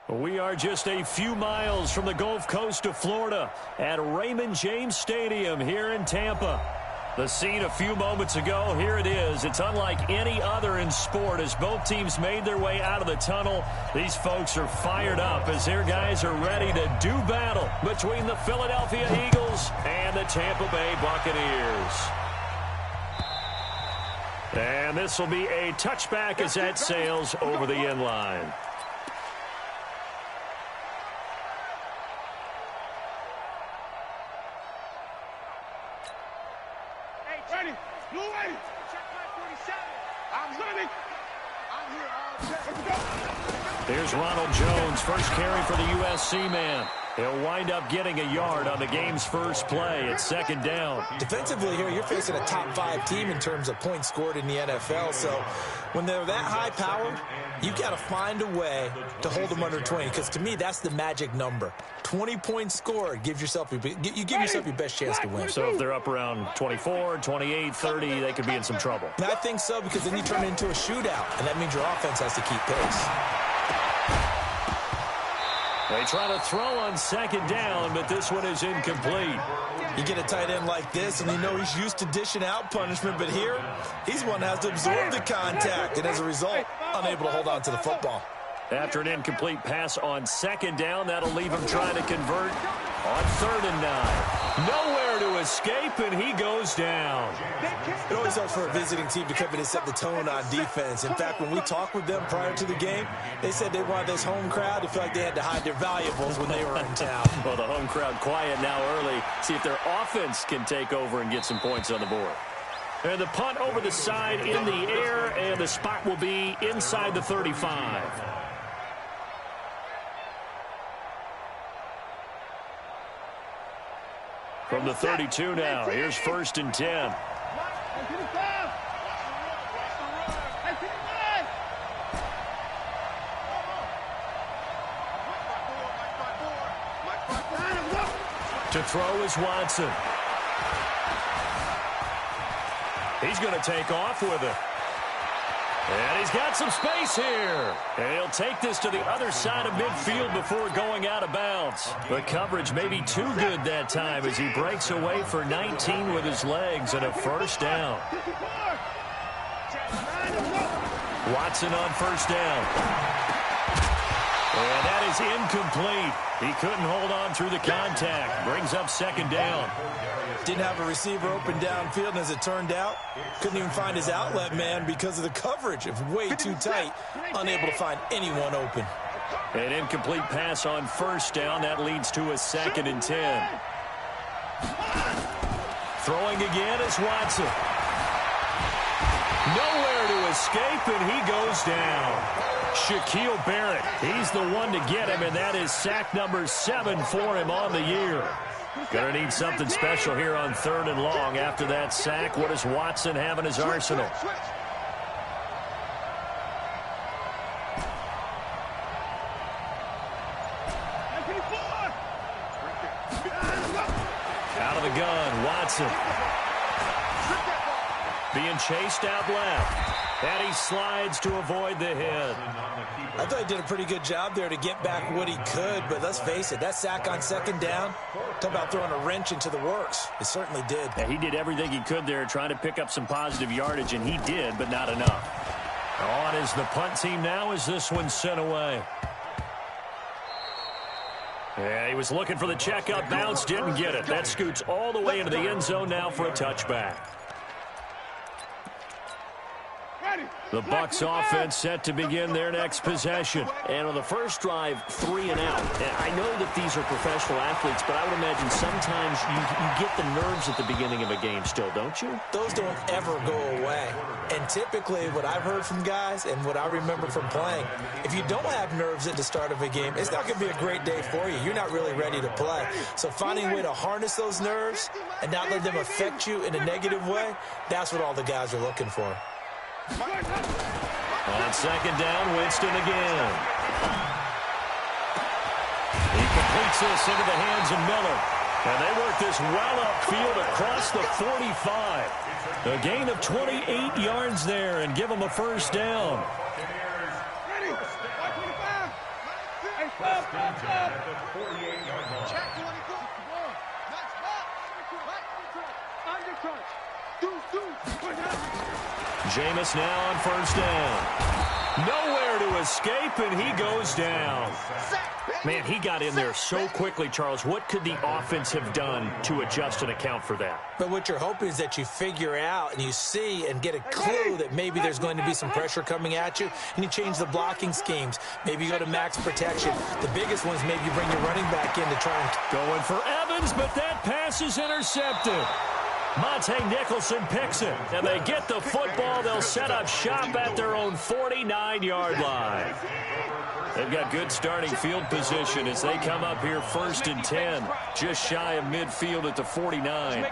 We are just a few miles from the Gulf Coast of Florida at Raymond James Stadium here in Tampa. The scene a few moments ago, here it is. It's unlike any other in sport as both teams made their way out of the tunnel. These folks are fired up as their guys are ready to do battle between the Philadelphia Eagles and the Tampa Bay Buccaneers. And this will be a touchback as that sails over the end line. Here's Ronald Jones, first carry for the USC man. He'll wind up getting a yard on the game's first play. It's second down. Defensively here, you're facing a top-5 team in terms of points scored in the NFL. So when they're that high-powered, you've got to find a way to hold them under 20. Because to me, that's the magic number. 20 points scored gives yourself your best chance to win. So if they're up around 24, 28, 30, they could be in some trouble. I think so, because then you turn it into a shootout, and that means your offense has to keep pace. They try to throw on second down, but this one is incomplete. You get a tight end like this, and you know he's used to dishing out punishment, but here, he's one that has to absorb the contact, and as a result, unable to hold on to the football. After an incomplete pass on second down, that'll leave him trying to convert on 3rd and 9. Nowhere to escape, and he goes down. It always helps for a visiting team to come in and set the tone on defense. In fact, when we talked with them prior to the game, they said they wanted this home crowd to feel like they had to hide their valuables when they were in town. Well, the home crowd quiet now early. See if their offense can take over and get some points on the board. And the punt over the side in the air, and the spot will be inside the 35. From the 32 now, here's 1st and 10. To throw is Watson. He's going to take off with it. And he's got some space here. And he'll take this to the other side of midfield before going out of bounds. The coverage may be too good that time as he breaks away for 19 with his legs and a first down. Watson on first down. And that is incomplete. He couldn't hold on through the contact. Brings up second down. Didn't have a receiver open downfield, and as it turned out, couldn't even find his outlet man because of the coverage. It's way too tight, unable to find anyone open. An incomplete pass on first down. That leads to a 2nd and 10. Throwing again is Watson. Nowhere to escape, and he goes down. Shaquille Barrett, he's the one to get him, and that is sack number 7 for him on the year. Gonna need something special here on 3rd and long. After that sack, what does Watson have in his arsenal? Out of the gun, Watson. Being chased out left. And he slides to avoid the hit. I thought he did a pretty good job there to get back what he could, but let's face it, that sack on second down, talk about throwing a wrench into the works. It certainly did. Yeah, he did everything he could there trying to pick up some positive yardage, and he did, but not enough. On is the punt team now as this one's sent away. Yeah, he was looking for the checkup bounce, didn't get it. That scoots all the way into the end zone now for a touchback. The Bucs offense set to begin their next possession. And on the first drive, 3 and out. And I know that these are professional athletes, but I would imagine sometimes you get the nerves at the beginning of a game still, don't you? Those don't ever go away. And typically what I've heard from guys and what I remember from playing, if you don't have nerves at the start of a game, it's not going to be a great day for you. You're not really ready to play. So finding a way to harness those nerves and not let them affect you in a negative way, that's what all the guys are looking for. On second down, Winston again. He completes this into the hands of Miller. And they work this well upfield across the 45. A gain of 28 yards there and give them a first down. Jameis now on first down. Nowhere to escape, and he goes down. Man, he got in there so quickly, Charles. What could the offense have done to adjust and account for that? But what you're hoping is that you figure out and you see and get a clue that maybe there's going to be some pressure coming at you, and you change the blocking schemes. Maybe you go to max protection. The biggest one's maybe you bring your running back in to try and... Going for Evans, but that pass is intercepted. Monte Nicholson picks it, and they get the football. They'll set up shop at their own 49-yard line. They've got good starting field position as they come up here 1st and 10, just shy of midfield at the 49.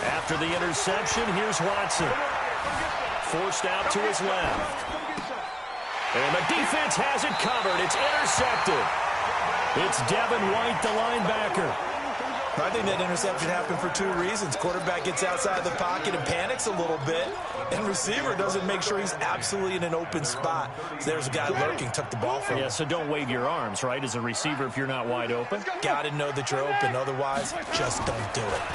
After the interception, here's Watson. Forced out to his left. And the defense has it covered. It's intercepted. It's Devin White, the linebacker. I think that interception happened for 2 reasons. Quarterback gets outside the pocket and panics a little bit, and receiver doesn't make sure he's absolutely in an open spot. So there's a guy lurking, took the ball from him. Yeah, so don't wave your arms, right, as a receiver if you're not wide open. Got to know that you're open. Otherwise, just don't do it.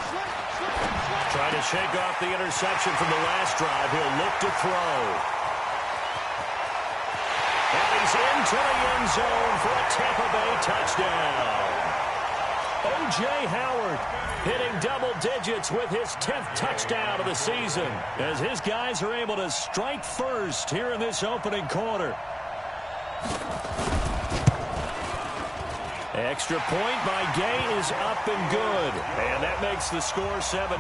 Trying to shake off the interception from the last drive. He'll look to throw. And he's into the end zone for a Tampa Bay touchdown. O.J. Howard hitting double digits with his 10th touchdown of the season as his guys are able to strike first here in this opening quarter. Extra point by Gay is up and good. And that makes the score 7-0.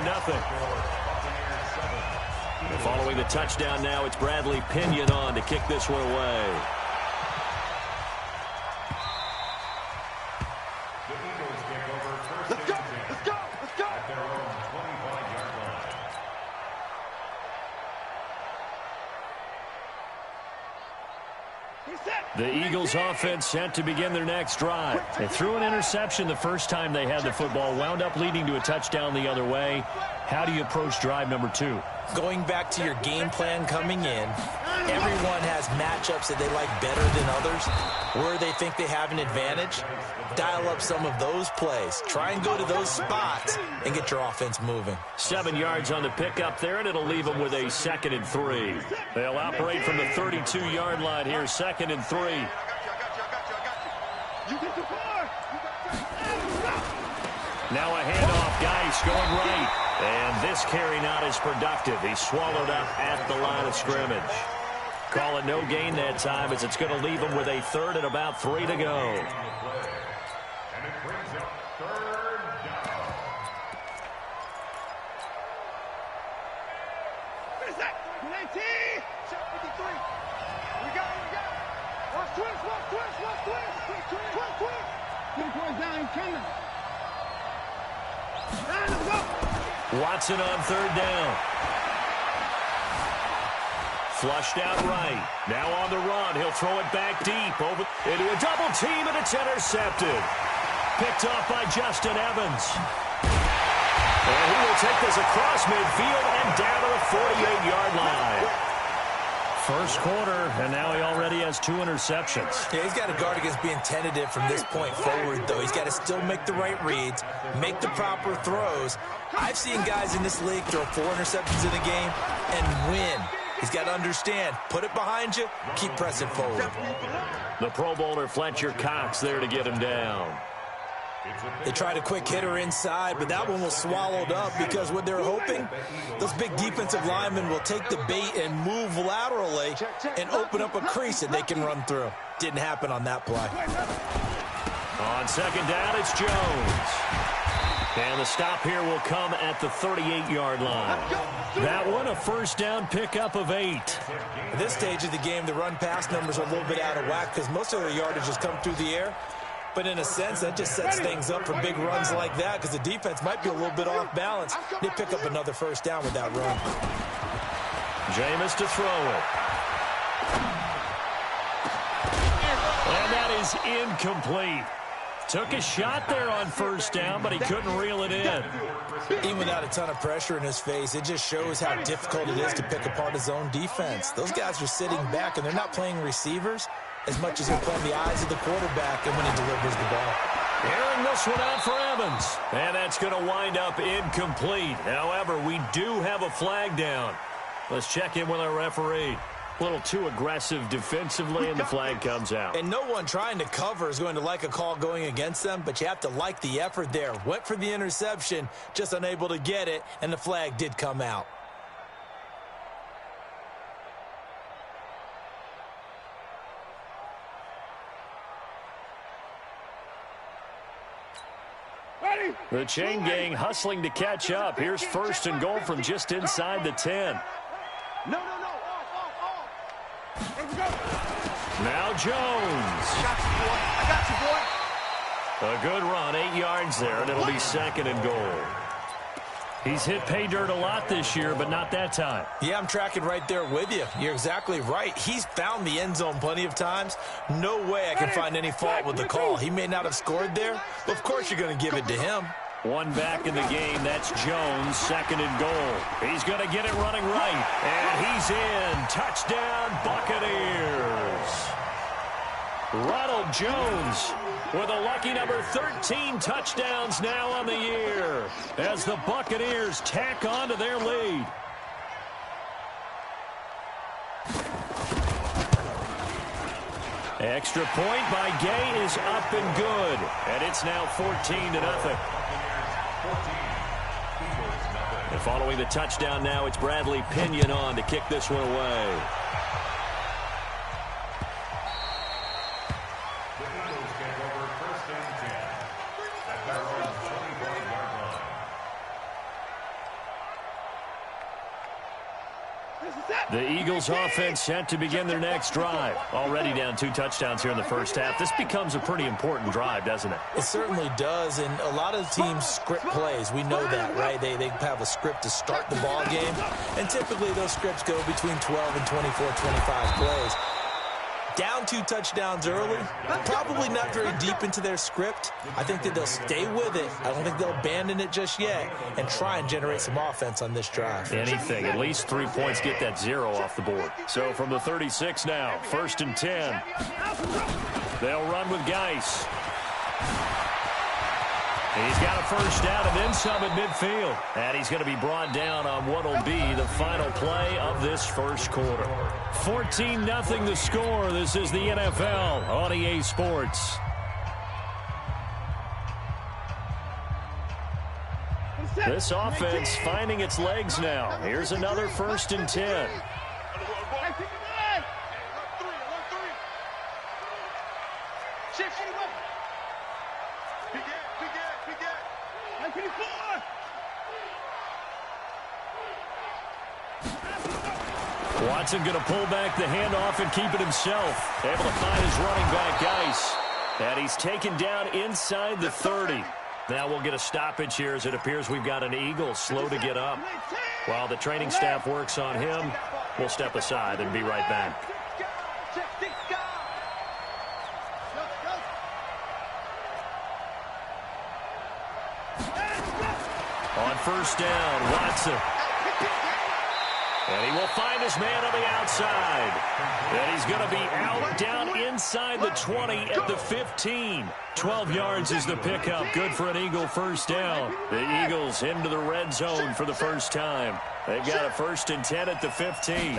Following the touchdown now, it's Bradley Pinion on to kick this one away. The Eagles offense set to begin their next drive. They threw an interception the first time they had the football, wound up leading to a touchdown the other way. How do you approach drive number 2? Going back to your game plan coming in, everyone has matchups that they like better than others, where they think they have an advantage. Dial up some of those plays. Try and go to those spots and get your offense moving. 7 yards on the pickup there, and it'll leave them with a 2nd and 3. They'll operate from the 32-yard line here, 2nd and 3. Now a handoff, Geis going right. And this carry not as productive. He's swallowed up at the line of scrimmage. Call it no gain that time as it's going to leave him with a 3rd and about 3 to go. Watson on 3rd down. Flushed out right. Now on the run. He'll throw it back deep over into a double team, and it's intercepted. Picked off by Justin Evans. And he will take this across midfield and down to the 48-yard line. First quarter, and now he already has 2 interceptions. Yeah, he's got to guard against being tentative from this point forward, though. He's got to still make the right reads, make the proper throws. I've seen guys in this league throw 4 interceptions in a game and win. He's got to understand, put it behind you, keep pressing forward. The Pro Bowler Fletcher Cox there to get him down. They tried a quick hitter inside, but that one was swallowed up because what they're hoping, those big defensive linemen will take the bait and move laterally and open up a crease that they can run through. Didn't happen on that play. On 2nd down, it's Jones. And the stop here will come at the 38-yard line. That one, a 1st down pickup of 8. At this stage of the game, the run-pass numbers are a little bit out of whack because most of their yardage has come through the air. But in a sense, that just sets things up for big runs like that because the defense might be a little bit off balance. They pick up another 1st down with that run. Jameis to throw it. And that is incomplete. Took a shot there on first down, but he couldn't reel it in. Even without a ton of pressure in his face, it just shows how difficult it is to pick apart his own defense. Those guys are sitting back, and they're not playing receivers as much as they're playing the eyes of the quarterback and when he delivers the ball. Airing this one out for Evans. And that's going to wind up incomplete. However, we do have a flag down. Let's check in with our referee. A little too aggressive defensively, and the flag comes out. And no one trying to cover is going to like a call going against them, but you have to like the effort there. Went for the interception, just unable to get it, and the flag did come out. The chain gang hustling to catch up. Here's first and goal from just inside the 10. No. Now Jones. I got you, boy. A good run, 8 yards there, and it'll be second and goal. He's hit pay dirt a lot this year, but not that time. Yeah, I'm tracking right there with you. You're exactly right. He's found the end zone plenty of times. No way I can find any fault with the call. He may not have scored there, but of course you're going to give it to him. One back in the game. That's Jones, second and goal. He's going to get it running right, and he's in. Touchdown, Buccaneers. Ronald Jones with a lucky number 13 touchdowns now on the year as the Buccaneers tack on to their lead. Extra point by Gay is up and good, and it's now 14-0. And following the touchdown now, it's Bradley Pinion on to kick this one away. The Eagles offense set to begin their next drive. Already down 2 touchdowns here in the first half. This becomes a pretty important drive, doesn't it? It certainly does, and a lot of teams script plays. We know that, right? They have a script to start the ball game, and typically those scripts go between 12 and 24, 25 plays. Down 2 touchdowns early, probably not very deep into their script. I think that they'll stay with it. I don't think they'll abandon it just yet and try and generate some offense on this drive. Anything, at least 3 points, get that 0 off the board. So from the 36 now, first and 10. They'll run with Geis. He's got a first down and then some at midfield. And he's going to be brought down on what will be the final play of this first quarter. 14-0 the score. This is the NFL on EA Sports. This offense finding its legs now. Here's another first and 10. Watson going to pull back the handoff and keep it himself. Able to find his running back, Geis. And he's taken down inside the 30. Now we'll get a stoppage here as it appears we've got an Eagle slow to get up. While the training staff works on him, we'll step aside and be right back. On first down, Watson. And he will find his man on the outside. And he's going to be out down inside the 20 at the 15. 12 yards is the pickup. Good for an Eagle first down. The Eagles into the red zone for the first time. They've got a first and 10 at the 15.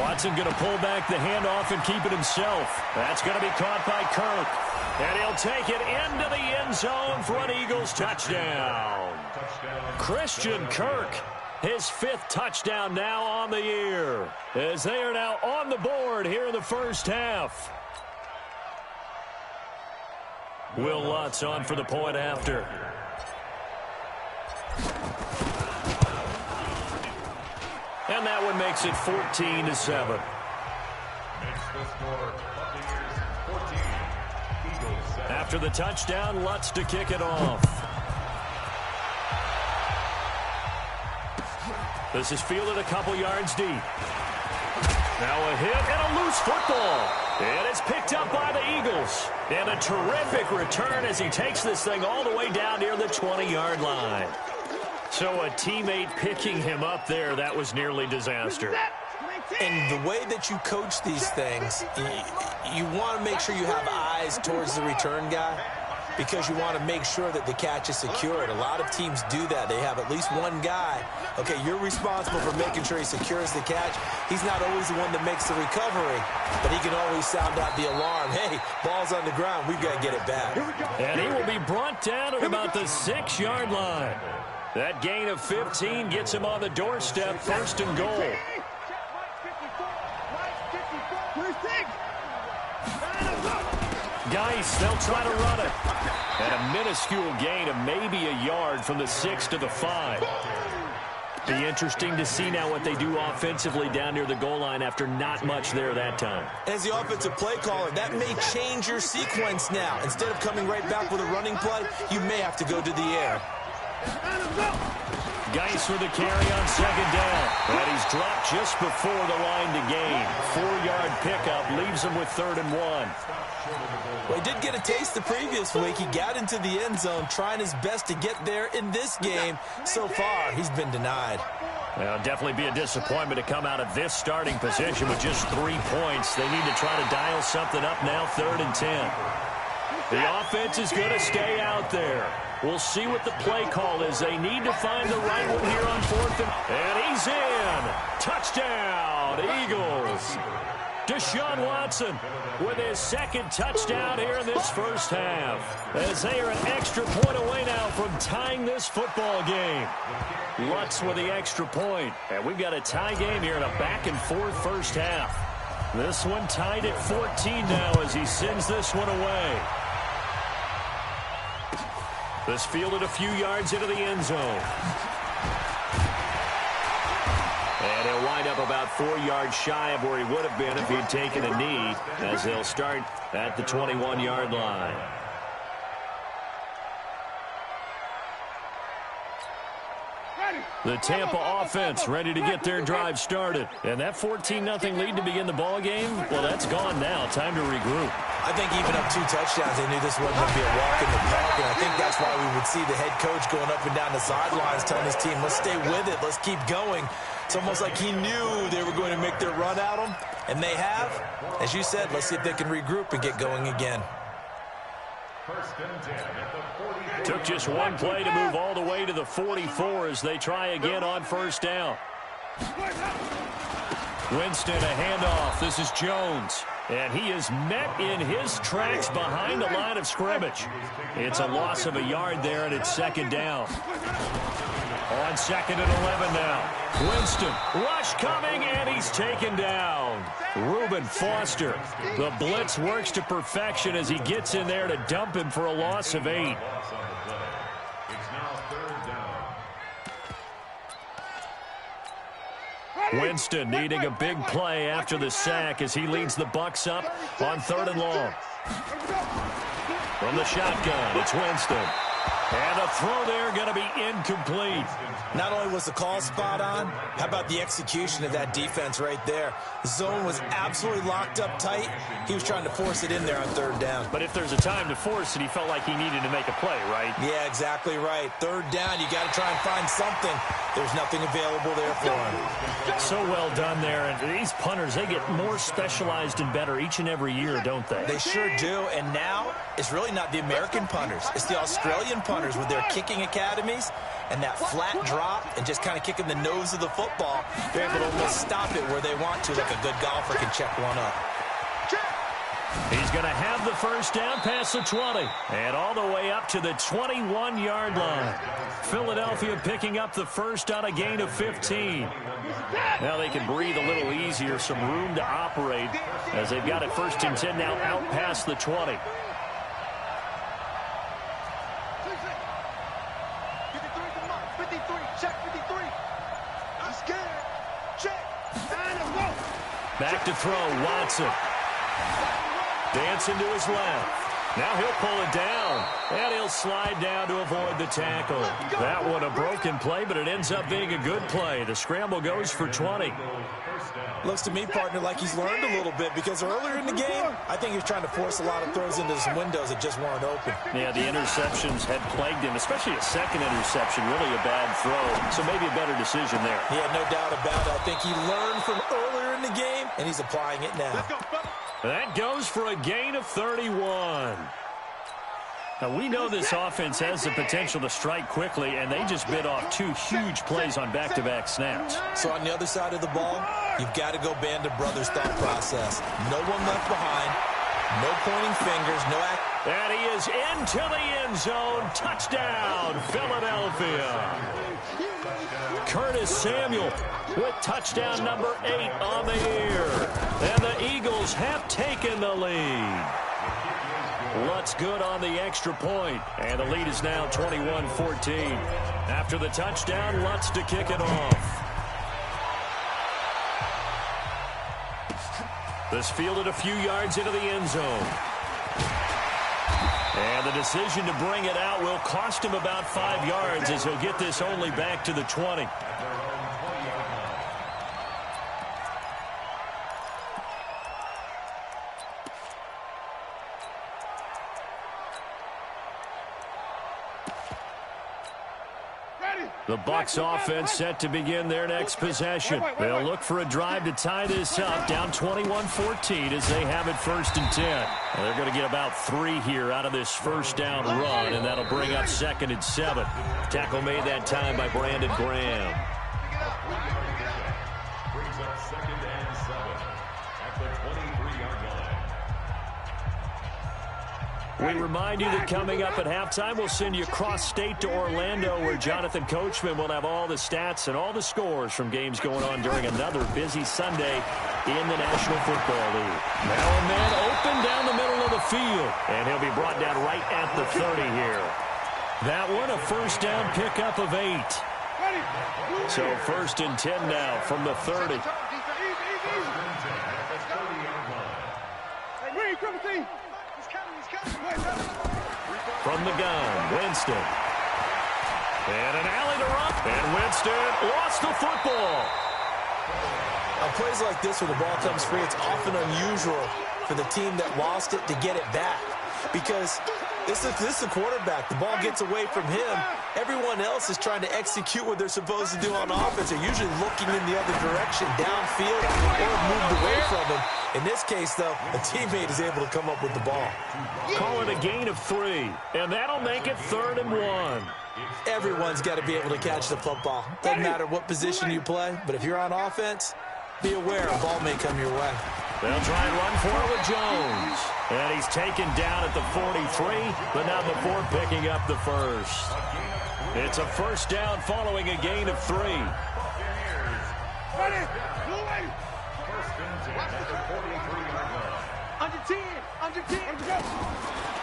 Watson going to pull back the handoff and keep it himself. That's going to be caught by Kirk. And he'll take it into the end zone for an Eagles touchdown. Christian Kirk. His 5th touchdown now on the year, as they are now on the board here in the first half. Will Lutz on for the point after. And that one makes it 14-7. After the touchdown, Lutz to kick it off. This is fielded a couple yards deep. Now a hit and a loose football. And it's picked up by the Eagles. And a terrific return as he takes this thing all the way down near the 20-yard line. So a teammate picking him up there, that was nearly disaster. And the way that you coach these things, you want to make sure you have eyes towards the return guy because you want to make sure that the catch is secured. A lot of teams do that. They have at least one guy. Okay, you're responsible for making sure he secures the catch. He's not always the one that makes the recovery, but he can always sound out the alarm. Hey, ball's on the ground. We've got to get it back. And he will be brought down at about the 6-yard line. That gain of 15 gets him on the doorstep, 1st and goal. Geis, they'll try to run it. And a minuscule gain of maybe a yard from the 6 to the 5. Be interesting to see now what they do offensively down near the goal line after not much there that time. As the offensive play caller, that may change your sequence now. Instead of coming right back with a running play, you may have to go to the air. Geis with the carry on 2nd down. And he's dropped just before the line to gain. 4-yard pickup leaves him with 3rd and 1. Well, he did get a taste the previous week. He got into the end zone trying his best to get there in this game. So far, he's been denied. Well, definitely be a disappointment to come out of this starting position with just 3 points. They need to try to dial something up now, 3rd and 10. The offense is going to stay out there. We'll see what the play call is. They need to find the right one here on 4th and he's in. Touchdown, Eagles. Deshaun Watson with his 2nd touchdown here in this first half. As they are an extra point away now from tying this football game. Lutz with the extra point. And we've got a tie game here in a back-and-forth first half. This one tied at 14 now as he sends this one away. This fielded a few yards into the end zone. And he'll wind up about 4 yards shy of where he would have been if he had taken a knee, as they'll start at the 21-yard line. The Tampa offense ready to get their drive started. And that 14-0 lead to begin the ball game, well, that's gone now. Time to regroup. I think even up 2 touchdowns, they knew this wasn't going to be a walk in the park, and I think that's why we would see the head coach going up and down the sidelines telling his team, let's stay with it, let's keep going. It's almost like he knew they were going to make their run at him, and they have. As you said, let's see if they can regroup and get going again. Took just one play to move all the way to the 44 as they try again on 1st down. Winston, a handoff. This is Jones. And he is met in his tracks behind the line of scrimmage. It's a loss of a yard there, and it's 2nd down. On 2nd and 11 now. Winston, rush coming, and he's taken down. Reuben Foster. The blitz works to perfection as he gets in there to dump him for a loss of 8. Winston needing a big play after the sack as he leads the Bucs up on 3rd and long. From the shotgun, it's Winston. And a throw there going to be incomplete. Not only was the call spot on, how about the execution of that defense right there? The zone was absolutely locked up tight. He was trying to force it in there on 3rd down. But if there's a time to force it, he felt like he needed to make a play, right? Yeah, exactly right. 3rd down, you got to try and find something. There's nothing available there for him. So well done there. And these punters, they get more specialized and better each and every year, don't they? They sure do. And now, it's really not the American punters. It's the Australian punters with their kicking academies and that flat drop and just kind of kicking the nose of the football. They're able to almost stop it where they want to, like a good golfer can check one up. He's going to have the 1st down past the 20 and all the way up to the 21-yard line. Philadelphia picking up the 1st on a gain of 15. Now they can breathe a little easier, some room to operate as they've got it 1st and 10 now out past the 20. 53, check 53. I'm scared. Check. And let's go. Back to throw, Watson. Dancing to his left. Now he'll pull it down, and he'll slide down to avoid the tackle. That one a broken play, but it ends up being a good play. The scramble goes for 20. Looks to me, partner, like he's learned a little bit because earlier in the game, I think he was trying to force a lot of throws into some windows that just weren't open. Yeah, the interceptions had plagued him, especially a second interception, really a bad throw. So maybe a better decision there. Yeah, no doubt about it. I think he learned from earlier in the game, and he's applying it now. That goes for a gain of 31. Now, we know this offense has the potential to strike quickly, and they just bit off 2 huge plays on back-to-back snaps. So on the other side of the ball, you've got to go Band of Brothers thought process. No one left behind, no pointing fingers, no act. And he is into the end zone. Touchdown, Philadelphia. Curtis Samuel with touchdown number 8 on the year. And the Eagles have taken the lead. Lutz good on the extra point, and the lead is now 21-14. After the touchdown, Lutz to kick it off. This fielded a few yards into the end zone. And the decision to bring it out will cost him about 5 yards as he'll get this only back to the 20. The Bucs offense set to begin their next possession. They'll look for a drive to tie this up, down 21-14 as they have it 1st and 10. Well, they're going to get about 3 here out of this first down run, and that'll bring up 2nd and 7. Tackle made that time by Brandon Graham. Brings up 2nd and 7 at the 23-yard line. We remind you that coming up at halftime, we'll send you cross-state to Orlando, where Jonathan Coachman will have all the stats and all the scores from games going on during another busy Sunday in the National Football League. Now a man open down the middle of the field, and he'll be brought down right at the 30 here. That one, a first down pickup of 8. So 1st and 10 now from the 30. From the gun, Winston. And an alley to run. And Winston lost the football. On plays like this where the ball comes free, it's often unusual for the team that lost it to get it back. Because this is the quarterback. The ball gets away from him. Everyone else is trying to execute what they're supposed to do on offense. They're usually looking in the other direction, downfield, or moved away from him. In this case, though, a teammate is able to come up with the ball. Call it a gain of 3, and that'll make it 3rd and 1. Everyone's got to be able to catch the football. Doesn't matter what position you play, but if you're on offense, be aware a ball may come your way. They'll try and run for it with Jones. And he's taken down at the 43, but not before picking up the first. It's a first down following a gain of 3.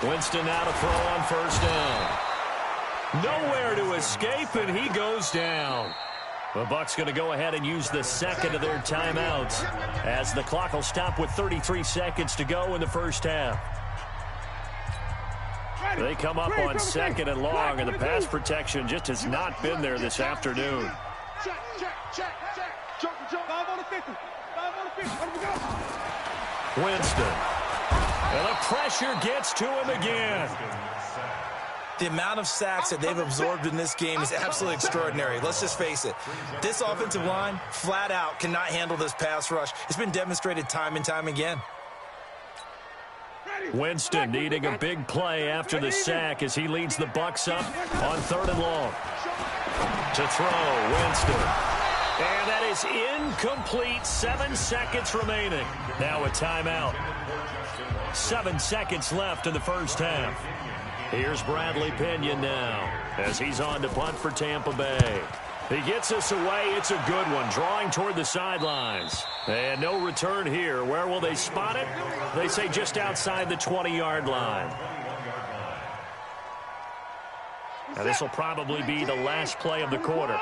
Winston now to throw on first down. Nowhere to escape, and he goes down. The Bucs going to go ahead and use the second of their timeouts as the clock will stop with 33 seconds to go in the first half. They come up on 2nd and long, and the pass protection just has not been there this afternoon. Winston. And the pressure gets to him again. The amount of sacks that they've absorbed in this game is absolutely extraordinary. Let's just face it. This offensive line, flat out, cannot handle this pass rush. It's been demonstrated time and time again. Winston needing a big play after the sack as he leads the Bucs up on 3rd and long. To throw, Winston. And that is incomplete. 7 seconds remaining. Now a timeout. 7 seconds left in the first half. Here's Bradley Pinion now as he's on to punt for Tampa Bay. He gets us away. It's a good one, drawing toward the sidelines. And no return here. Where will they spot it? They say just outside the 20-yard line. Now this will probably be the last play of the quarter.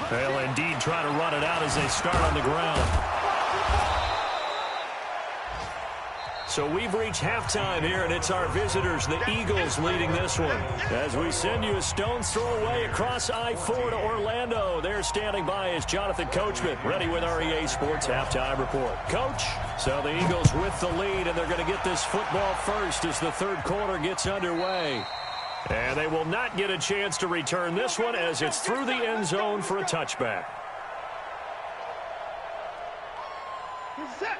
They'll indeed try to run it out as they start on the ground. So we've reached halftime here, and it's our visitors, the Eagles, leading this one. As we send you a stone's throw away across I-4 to Orlando. There standing by is Jonathan Coachman, ready with our EA Sports Halftime Report. Coach, so the Eagles with the lead, and they're going to get this football first as the third quarter gets underway. And they will not get a chance to return this one as it's through the end zone for a touchback.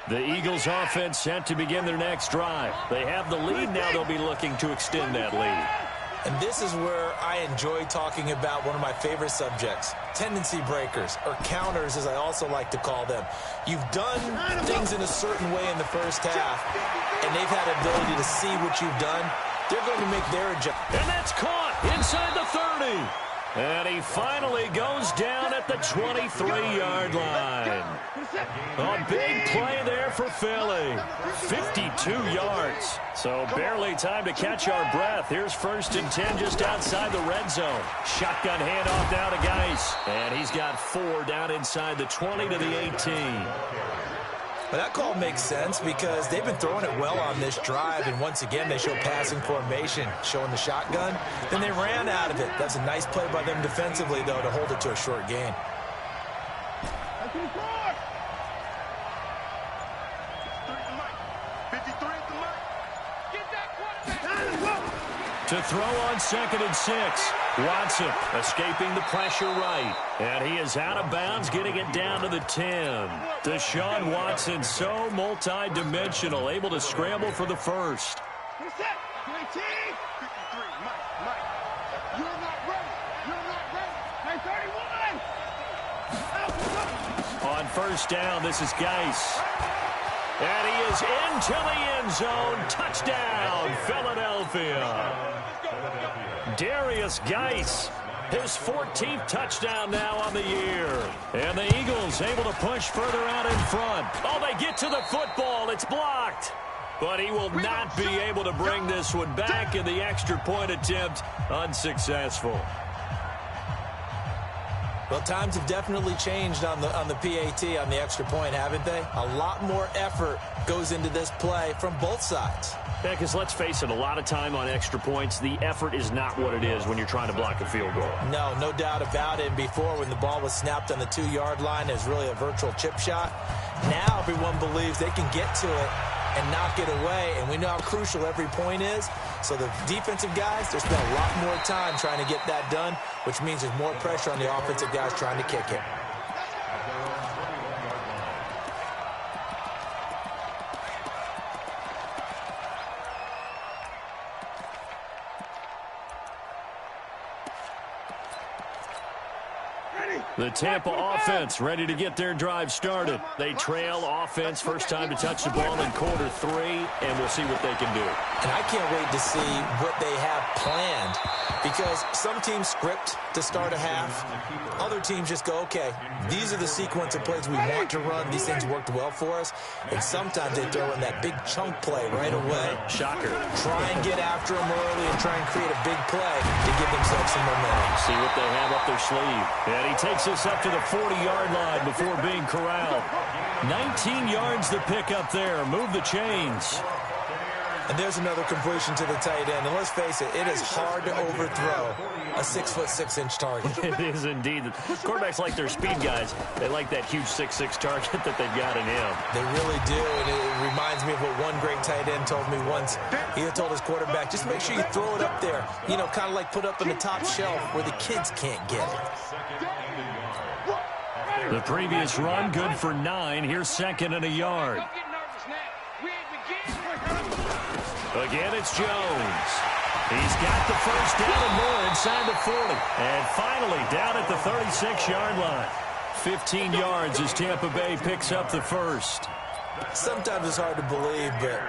The Eagles offense set to begin their next drive. They have the lead. Now they'll be looking to extend that lead. And this is where I enjoy talking about one of my favorite subjects, tendency breakers, or counters as I also like to call them. You've done things in a certain way in the first half, and they've had the ability to see what you've done. They're going to make their adjustment. And that's caught inside the 30. And he finally goes down at the 23-yard line. A big play there for Philly. 52 yards. So barely time to catch our breath. Here's 1st and 10 just outside the red zone. Shotgun handoff now to Geis. And he's got 4 down inside the 20 to the 18. But that call makes sense because they've been throwing it well on this drive, and once again they show passing formation, showing the shotgun. Then they ran out of it. That's a nice play by them defensively, though, to hold it to a short gain. To throw on 2nd and 6. Watson escaping the pressure right. And he is out of bounds, getting it down to the 10. Deshaun Watson, so multi-dimensional, able to scramble for the first. On 1st down, this is Geis. And he is into the end zone. Touchdown, Philadelphia. Darius Geis, his 14th touchdown now on the year. And the Eagles able to push further out in front. Oh, they get to the football. It's blocked. But he will not be able to bring this one back, and the extra point attempt unsuccessful. Well, times have definitely changed on the PAT, on the extra point, haven't they? A lot more effort goes into this play from both sides. Yeah, because let's face it, a lot of time on extra points, the effort is not what it is when you're trying to block a field goal. No doubt about it. And before, when the ball was snapped on the 2-yard line, it was really a virtual chip shot. Now everyone believes they can get to it and knock it away, and we know how crucial every point is. So the defensive guys, they spend a lot more time trying to get that done, which means there's more pressure on the offensive guys trying to kick it. The Tampa offense ready to get their drive started. They trail offense, first time to touch the ball in quarter 3, and we'll see what they can do. And I can't wait to see what they have planned, because some teams script to start a half. Other teams just go, okay, these are the sequence of plays we want to run. These things worked well for us. And sometimes they throw in that big chunk play right away. Shocker. Try and get after them early and try and create a big play to give themselves some momentum. See what they have up their sleeve. And he takes us up to the 40-yard line before being corralled. 19 yards to pick up there. Move the chains. And there's another completion to the tight end. And let's face it, it is hard to overthrow a 6'6" target. It is indeed. Quarterbacks like their speed guys. They like that huge 6'6" target that they've got in him. They really do, and it reminds me of what one great tight end told me once. He had told his quarterback, just make sure you throw it up there. You know, kind of like put up on the top shelf where the kids can't get it. The previous run, good for 9. Here's 2nd and a yard. Again, it's Jones. He's got the first down and more inside the 40. And finally, down at the 36-yard line. 15 yards as Tampa Bay picks up the first. Sometimes it's hard to believe, but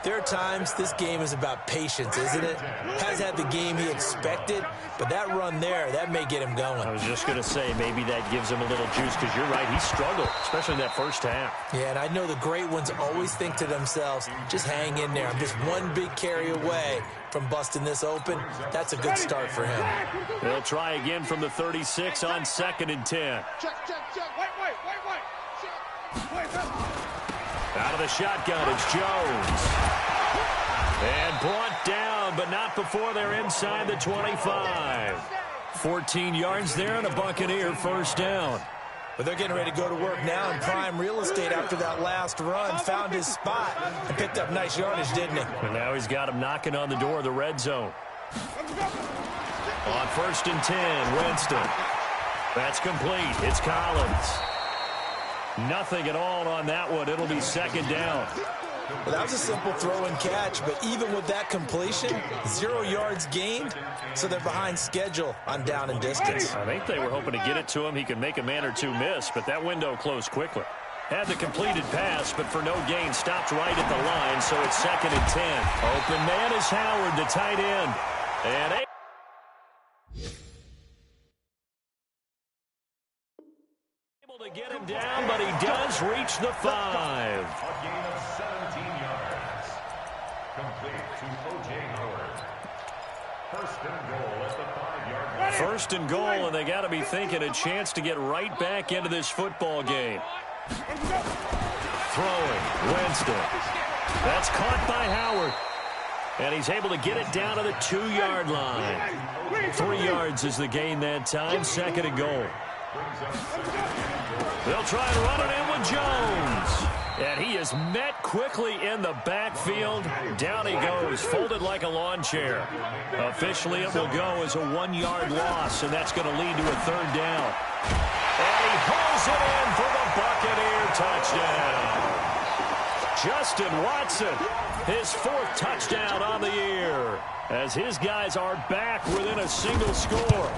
there are times this game is about patience, isn't it? Has had the game he expected, but that run there, that may get him going. I was just going to say, maybe that gives him a little juice, because you're right, he struggled, especially in that first half. Yeah, and I know the great ones always think to themselves, just hang in there. I'm just one big carry away from busting this open. That's a good start for him. They'll try again from the 36 on 2nd and 10. Check. Wait. Check. Wait. Out of the shotgun, it's Jones. And brought down, but not before they're inside the 25. 14 yards there and a Buccaneer first down. But they're getting ready to go to work now in prime real estate after that last run. Found his spot and picked up nice yardage, didn't he? And now he's got him knocking on the door of the red zone. On 1st and 10, Winston. That's complete. It's Collins. Nothing at all on that one. It'll be second down. Well, that was a simple throw and catch, but even with that completion, 0 yards gained, so they're behind schedule on down and distance. I think they were hoping to get it to him. He could make a man or two miss, but that window closed quickly. Had the completed pass, but for no gain, stopped right at the line, so it's 2nd and 10. Open man is Howard, the tight end. And able to get him down, but he does reach the 5. A gain of 17 yards. Complete to O.J. Howard. 1st and goal at the 5-yard line. 1st and goal, and they got to be thinking a chance to get right back into this football game. Throwing, Winston. That's caught by Howard. And he's able to get it down to the 2-yard line. 3 yards is the gain that time, 2nd and goal. They'll try and run it in with Jones. And he is met quickly in the backfield. Down he goes, folded like a lawn chair. Officially, it will go as a 1-yard loss, and that's going to lead to a 3rd down. And he hauls it in for the Buccaneer touchdown. Justin Watson, his 4th touchdown on the year, as his guys are back within a single score.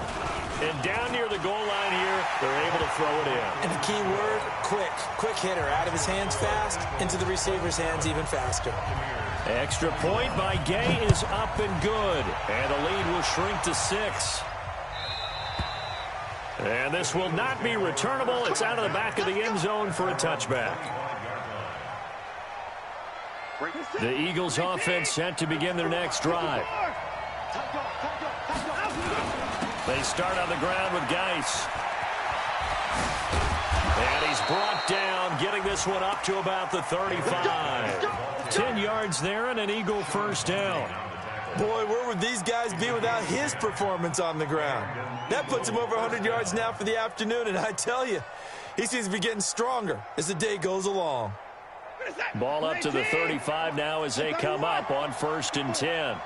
And down near the goal line here, they're able to throw it in. And the key word, quick. Quick hitter. Out of his hands fast, into the receiver's hands even faster. Extra point by Gay is up and good. And the lead will shrink to 6. And this will not be returnable. It's out of the back of the end zone for a touchback. The Eagles offense set to begin their next drive. They start on the ground with Geis. And he's brought down, getting this one up to about the 35. 10 yards there and an Eagle first down. Boy, where would these guys be without his performance on the ground? That puts him over 100 yards now for the afternoon, and I tell you, he seems to be getting stronger as the day goes along. Ball up to the 35 now as they come up on 1st and 10.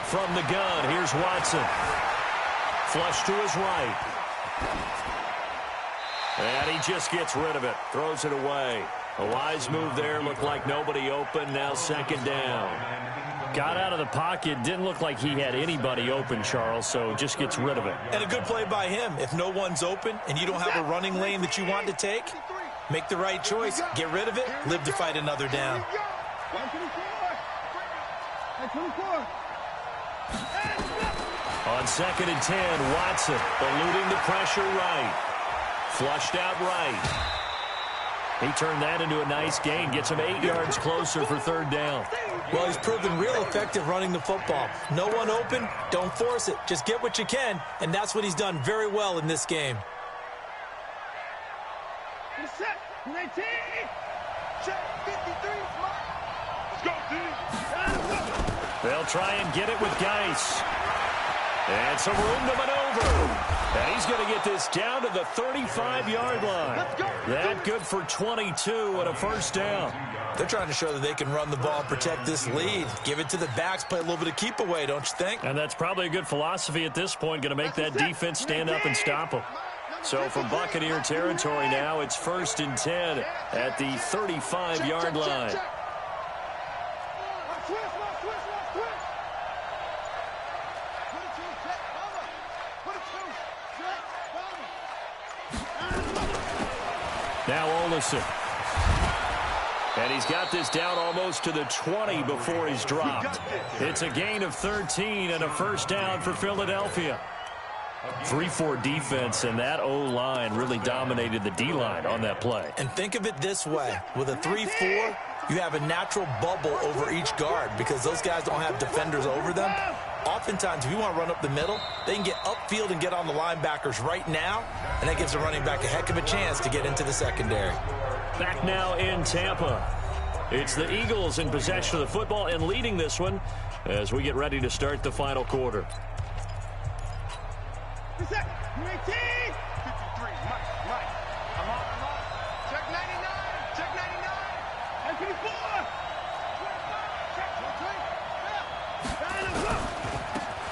From the gun, here's Watson. Flush to his right. And he just gets rid of it. Throws it away. A wise move there. Looked like nobody open. Now 2nd down. Got out of the pocket. Didn't look like he had anybody open, Charles, so just gets rid of it. And a good play by him. If no one's open and you don't have a running lane that you want to take, make the right choice. Get rid of it. Live to fight another down. On 2nd and 10, Watson eluding the pressure right. Flushed out right. He turned that into a nice gain. Gets him 8 yards closer for 3rd down. Well, he's proven real effective running the football. No one open, don't force it. Just get what you can, and that's what he's done very well in this game. Set, 19, check, 53, let's go, team. They'll try and get it with Geis. And some room to maneuver. And he's going to get this down to the 35-yard line. That good for 22 and a first down. They're trying to show that they can run the ball and protect this lead. Give it to the backs, play a little bit of keep away, don't you think? And that's probably a good philosophy at this point, going to make that defense stand up and stop them. So from Buccaneer territory now, it's 1st and 10 at the 35-yard line. Now Olsen. And he's got this down almost to the 20 before he's dropped. It's a gain of 13 and a first down for Philadelphia. 3-4 defense, and that O-line really dominated the D-line on that play. And think of it this way. With a 3-4, you have a natural bubble over each guard because those guys don't have defenders over them. Oftentimes, if you want to run up the middle, they can get upfield and get on the linebackers right now, and that gives the running back a heck of a chance to get into the secondary. Back now in Tampa. It's the Eagles in possession of the football and leading this one as we get ready to start the final quarter. Reset. 19. 53. Mike. I'm on. Check 99. Check 99. And 54. Check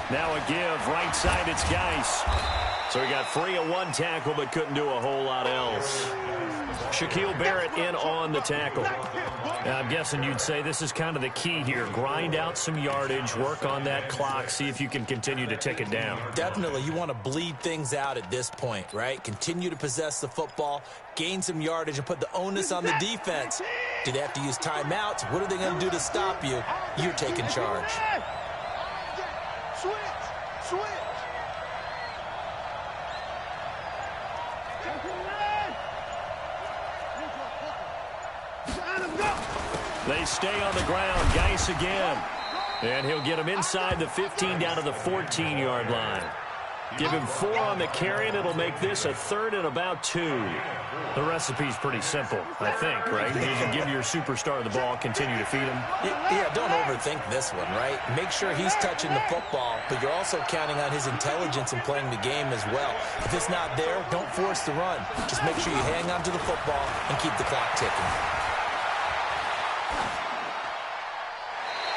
23. Now a give. Right side, it's Geis. So he got free of one tackle but couldn't do a whole lot else. Shaquille Barrett in on the tackle. Now, I'm guessing you'd say this is kind of the key here. Grind out some yardage, work on that clock, see if you can continue to tick it down. Definitely, you want to bleed things out at this point, right? Continue to possess the football, gain some yardage, and put the onus on the defense. Do they have to use timeouts? What are they going to do to stop you? You're taking charge. Switch. They stay on the ground. Geis again. And he'll get him inside the 15 down to the 14-yard line. Give him 4 on the carry, and it'll make this a 3rd and about 2. The recipe's pretty simple, I think, right? You can give your superstar the ball, continue to feed him. Yeah, don't overthink this one, right? Make sure he's touching the football, but you're also counting on his intelligence in playing the game as well. If it's not there, don't force the run. Just make sure you hang on to the football and keep the clock ticking.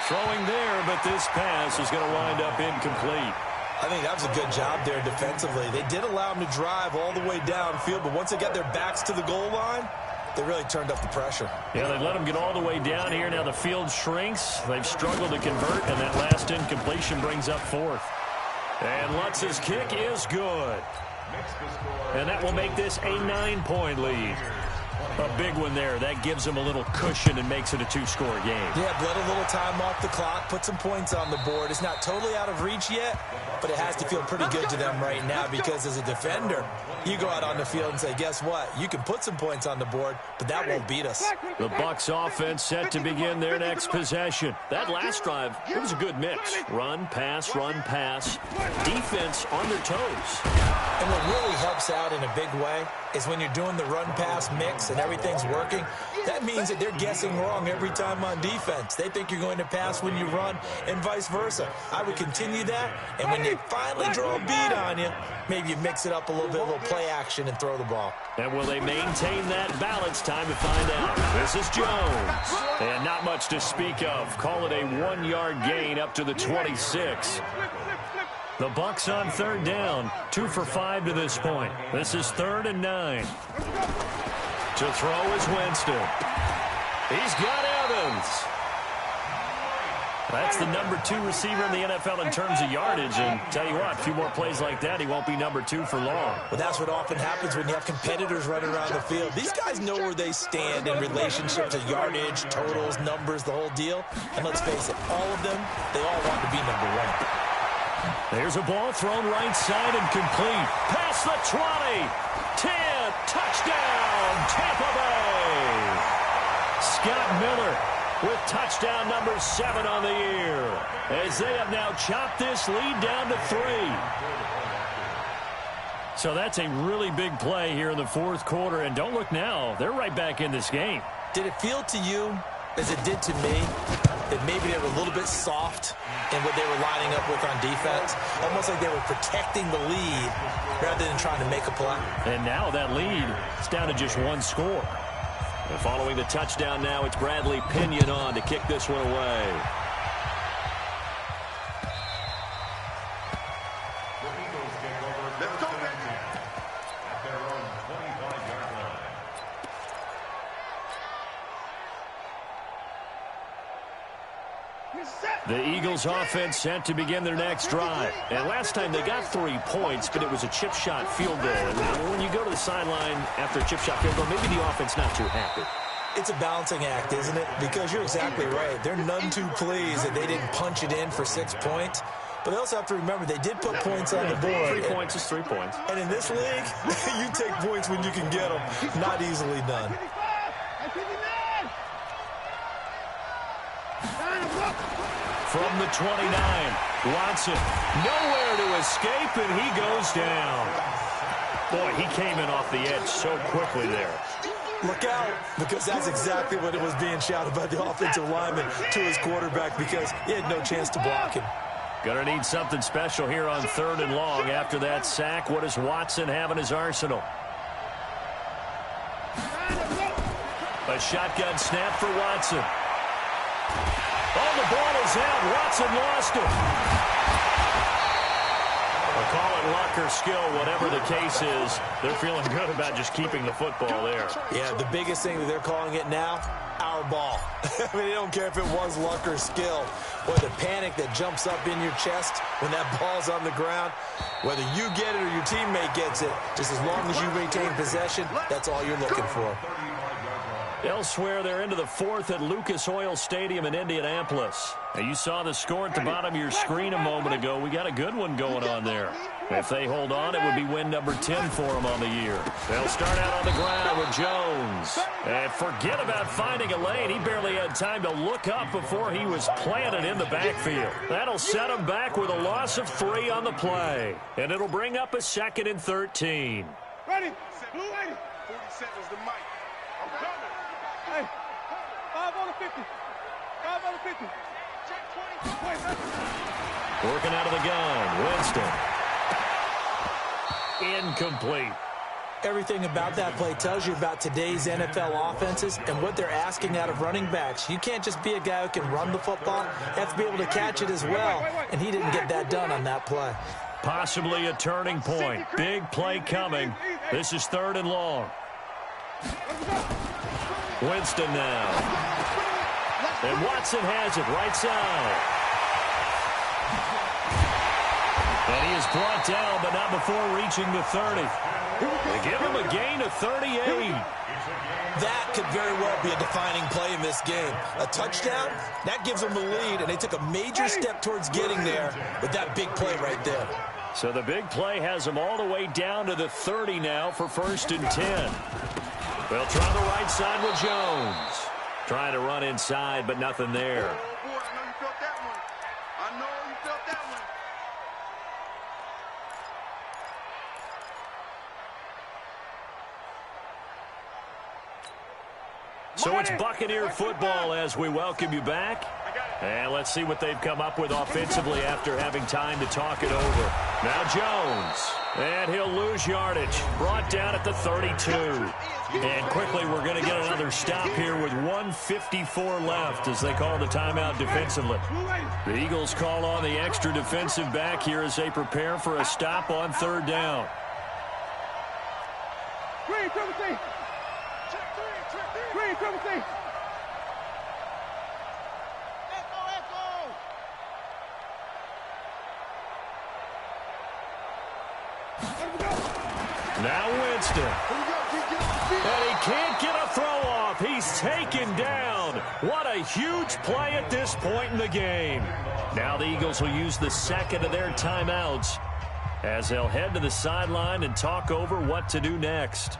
Throwing there, but this pass is going to wind up incomplete. I think that was a good job there defensively. They did allow him to drive all the way downfield, but once they got their backs to the goal line, they really turned up the pressure. Yeah, they let him get all the way down here. Now the field shrinks. They've struggled to convert, and that last incompletion brings up 4th. And Lutz's kick is good. And that will make this a 9-point lead. A big one there. That gives them a little cushion and makes it a 2-score game. Yeah, bled a little time off the clock, put some points on the board. It's not totally out of reach yet, but it has to feel pretty good to them right now because as a defender, you go out on the field and say, guess what? You can put some points on the board, but that won't beat us. The Bucs offense set to begin their next possession. That last drive, it was a good mix. Run, pass, defense on their toes. And what really helps out in a big way is when you're doing the run-pass mix and everything's working, that means that they're guessing wrong every time on defense. They think you're going to pass when you run and vice versa. I would continue that, and when they finally draw a beat on you, maybe you mix it up a little bit, a little play action, and throw the ball. And will they maintain that balance? Time to find out. This is Jones. And not much to speak of. Call it a 1-yard gain up to the 26. The Bucs on 3rd down. 2 for 5 to this point. This is 3rd and 9. To throw is Winston. He's got Evans. That's the number 2 receiver in the NFL in terms of yardage. And tell you what, a few more plays like that, he won't be number 2 for long. Well, that's what often happens when you have competitors running around the field. These guys know where they stand in relationship to yardage, totals, numbers, the whole deal. And let's face it, all of them, they all want to be number 1. There's a ball thrown right side and complete. Past the 20. 10. Touchdown, Tampa Bay. Scott Miller with touchdown number 7 on the year. As they have now chopped this lead down to 3. So that's a really big play here in the 4th quarter. And don't look now. They're right back in this game. Did it feel to you, as it did to me, that maybe they were a little bit soft in what they were lining up with on defense? Almost like they were protecting the lead rather than trying to make a play. And now that lead is down to just 1 score. And following the touchdown now, it's Bradley Pinion on to kick this one away. The Eagles offense set to begin their next drive. And last time they got 3 points, but it was a chip shot field goal. And when you go to the sideline after a chip shot field goal, maybe the offense not too happy. It's a balancing act, isn't it? Because you're exactly right. They're none too pleased that they didn't punch it in for 6 points. But they also have to remember they did put points on the board. 3 points is 3 points. And in this league, you take points when you can get them. Not easily done. from the 29. Watson, nowhere to escape, and he goes down. Boy, he came in off the edge so quickly there. Look out, because that's exactly what it was being shouted by the offensive lineman to his quarterback, because he had no chance to block him. Gonna need something special here on 3rd and long. After that sack, what does Watson have in his arsenal? A shotgun snap for Watson. Oh, the ball is out. Watson lost it. We'll call it luck or skill, whatever the case is. They're feeling good about just keeping the football there. Yeah, the biggest thing that they're calling it now, our ball. I mean, they don't care if it was luck or skill. Or the panic that jumps up in your chest when that ball's on the ground. Whether you get it or your teammate gets it, just as long as you retain possession, that's all you're looking for. Elsewhere, they're into the 4th at Lucas Oil Stadium in Indianapolis. Now, you saw the score at the bottom of your screen a moment ago. We got a good one going on there. If they hold on, it would be win number 10 for them on the year. They'll start out on the ground with Jones. And forget about finding a lane. He barely had time to look up before he was planted in the backfield. That'll set him back with a loss of 3 on the play. And it'll bring up a 2nd and 13. Ready? Blue 80. 40 seconds to Mike. I'm coming. Hey, 5 on the 50. 5 on the 50. Check 20. Working out of the gun. Winston. Incomplete. Everything about that play tells you about today's NFL offenses and what they're asking out of running backs. You can't just be a guy who can run the football. You have to be able to catch it as well, and he didn't get that done on that play. Possibly a turning point. Big play coming. This is 3rd and long. Winston now. And Watson has it right side. And he is brought down, but not before reaching the 30. They give him a gain of 38. That could very well be a defining play in this game. A touchdown, that gives them the lead, and they took a major step towards getting there with that big play right there. So the big play has them all the way down to the 30 now for 1st and 10. They'll try the right side with Jones. Trying to run inside, but nothing there. Oh, boy, I know you felt that one. I know you felt that one. So it's Buccaneer football as we welcome you back. And let's see what they've come up with offensively after having time to talk it over. Now Jones. And he'll lose yardage. Brought down at the 32. And quickly we're going to get another stop here with 1:54 left as they call the timeout defensively. The Eagles call on the extra defensive back here as they prepare for a stop on 3rd down. Green, triple C. Green, triple C. Now Winston. And he can't get a throw off. He's taken down. What a huge play at this point in the game. Now the Eagles will use the 2nd of their timeouts as they'll head to the sideline and talk over what to do next.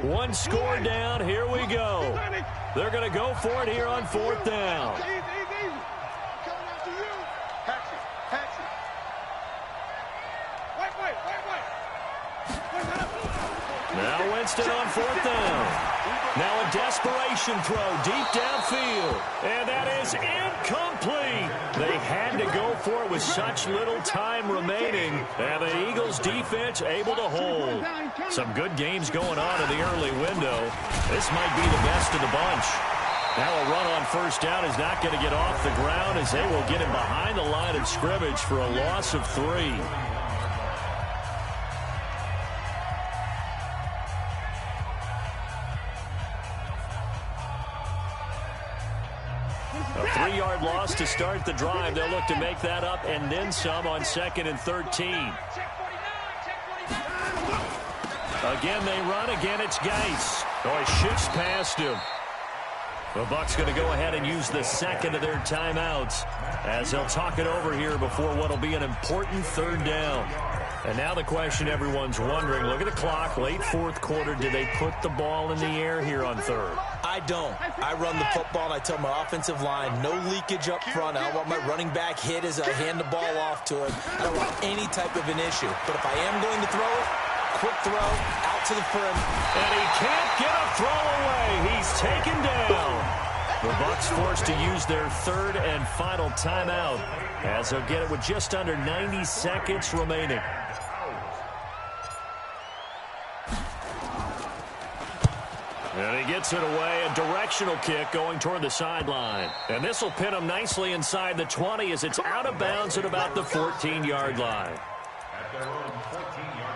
One score down. Here we go. They're going to go for it here on 4th down. Easy. Coming out to you. Hatch it. Wait. Now Winston on 4th down. Now a desperation throw deep downfield. And that is incomplete. They had to go for it with such little time remaining. And the Eagles defense able to hold. Some good games going on in the early window. This might be the best of the bunch. Now a run on 1st down is not going to get off the ground as they will get him behind the line of scrimmage for a loss of 3. A 3-yard loss to start the drive. They'll look to make that up and then some on 2nd and 13. Again, they run. Again, it's Geis. Oh, he shifts past him. The Bucs going to go ahead and use the 2nd of their timeouts as they'll talk it over here before what will be an important 3rd down. And now the question everyone's wondering, look at the clock, late fourth quarter, do they put the ball in the air here on third? I don't. I run the football, and I tell my offensive line, no leakage up front. I don't want my running back hit as I hand the ball off to him. I don't want any type of an issue. But if I am going to throw it, quick throw, out to the perimeter. And he can't get a throw away. He's taken down. The Bucs forced to use their third and final timeout as they'll get it with just under 90 seconds remaining. And he gets it away, a directional kick going toward the sideline. And this will pin him nicely inside the 20 as it's out of bounds at about the 14-yard line. At their own 14-yard line.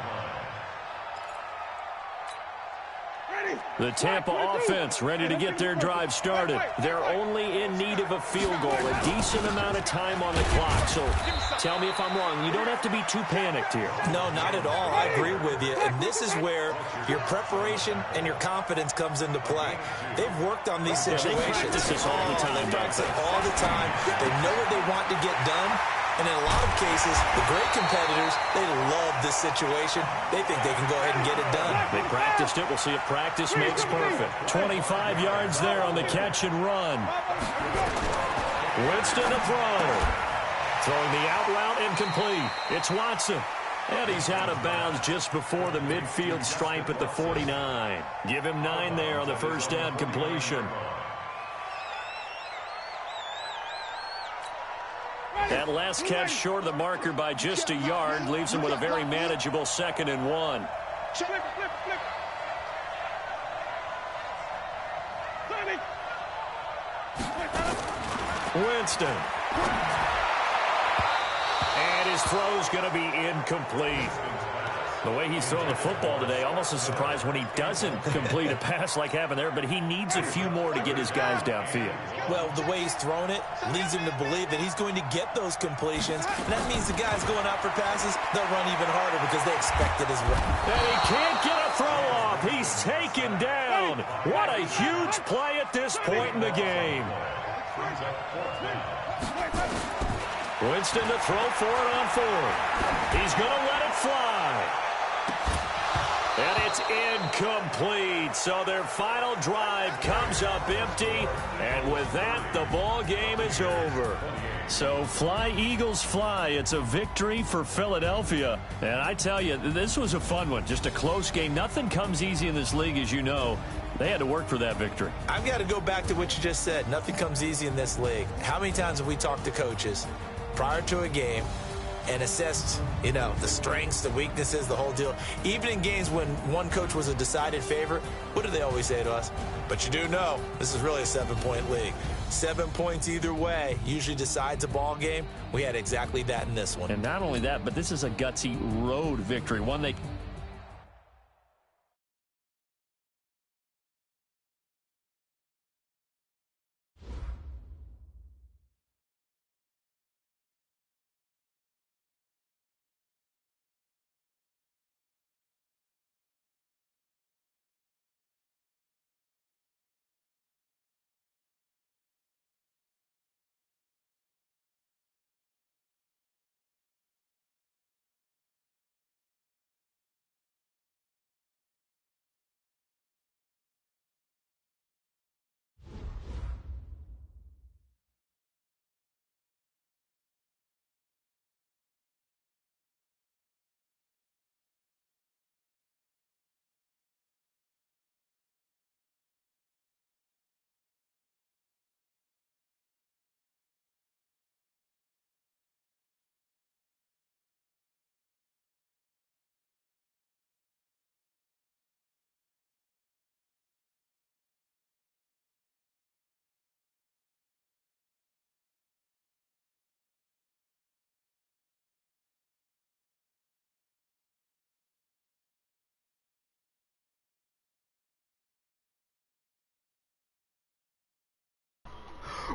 The Tampa offense ready to get their drive started. They're only in need of a field goal, a decent amount of time on the clock. So tell me if I'm wrong. You don't have to be too panicked here. No, not at all. I agree with you. And this is where your preparation and your confidence comes into play. They've worked on these situations. They practice this all the time. They practice it all the time. They know what they want to get done. And in a lot of cases, the great competitors, they love this situation. They think they can go ahead and get it done. They practiced it. We'll see if practice makes perfect. 25 yards there on the catch and run. Winston to throw. Throwing the out route incomplete. It's Watson. And he's out of bounds just before the midfield stripe at the 49. Give him 9 there on the first down completion. That last catch short of the marker by just a yard leaves him with a very manageable 2nd and 1. Flip. Winston. And his throw's going to be incomplete. The way he's throwing the football today, almost a surprise when he doesn't complete a pass like happened there, but he needs a few more to get his guys downfield. Well, the way he's thrown it leads him to believe that he's going to get those completions. And that means the guys going out for passes, they'll run even harder because they expect it as well. And he can't get a throw off. He's taken down. What a huge play at this point in the game. Winston to throw for it on 4. He's going to let it fly. And it's incomplete. So their final drive comes up empty. And with that, the ball game is over. So fly, Eagles, fly. It's a victory for Philadelphia. And I tell you, this was a fun one. Just a close game. Nothing comes easy in this league, as you know. They had to work for that victory. I've got to go back to what you just said. Nothing comes easy in this league. How many times have we talked to coaches prior to a game and assessed, the strengths, the weaknesses, the whole deal? Even in games when one coach was a decided favorite, what do they always say to us? But you do know this is really a 7-point league. 7 points either way usually decides a ball game. We had exactly that in this one. And not only that, but this is a gutsy road victory, one they...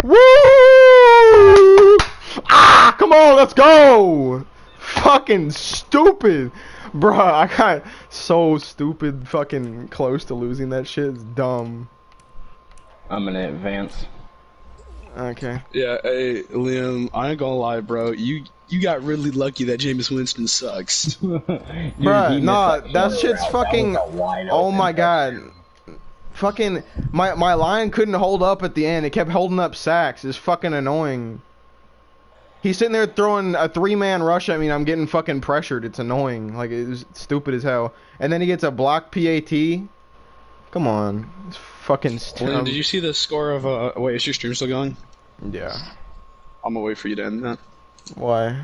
Woo! Ah, come on, let's go! Fucking stupid. Bruh, I got so stupid fucking close to losing that shit. It's dumb. I'm gonna advance. Okay. Yeah, hey, Liam, I ain't gonna lie, bro. You got really lucky that Jameis Winston sucks. Bruh, nah, that shit's fucking. Oh my god. Fucking. My line couldn't hold up at the end. It kept holding up sacks. It's fucking annoying. He's sitting there throwing a 3-man rush at me and I'm getting fucking pressured. It's annoying. Like, it's stupid as hell. And then he gets a block PAT. Come on. It's fucking Liam, did you see the score of, wait, is your stream still going? Yeah. I'm gonna wait for you to end that. Why?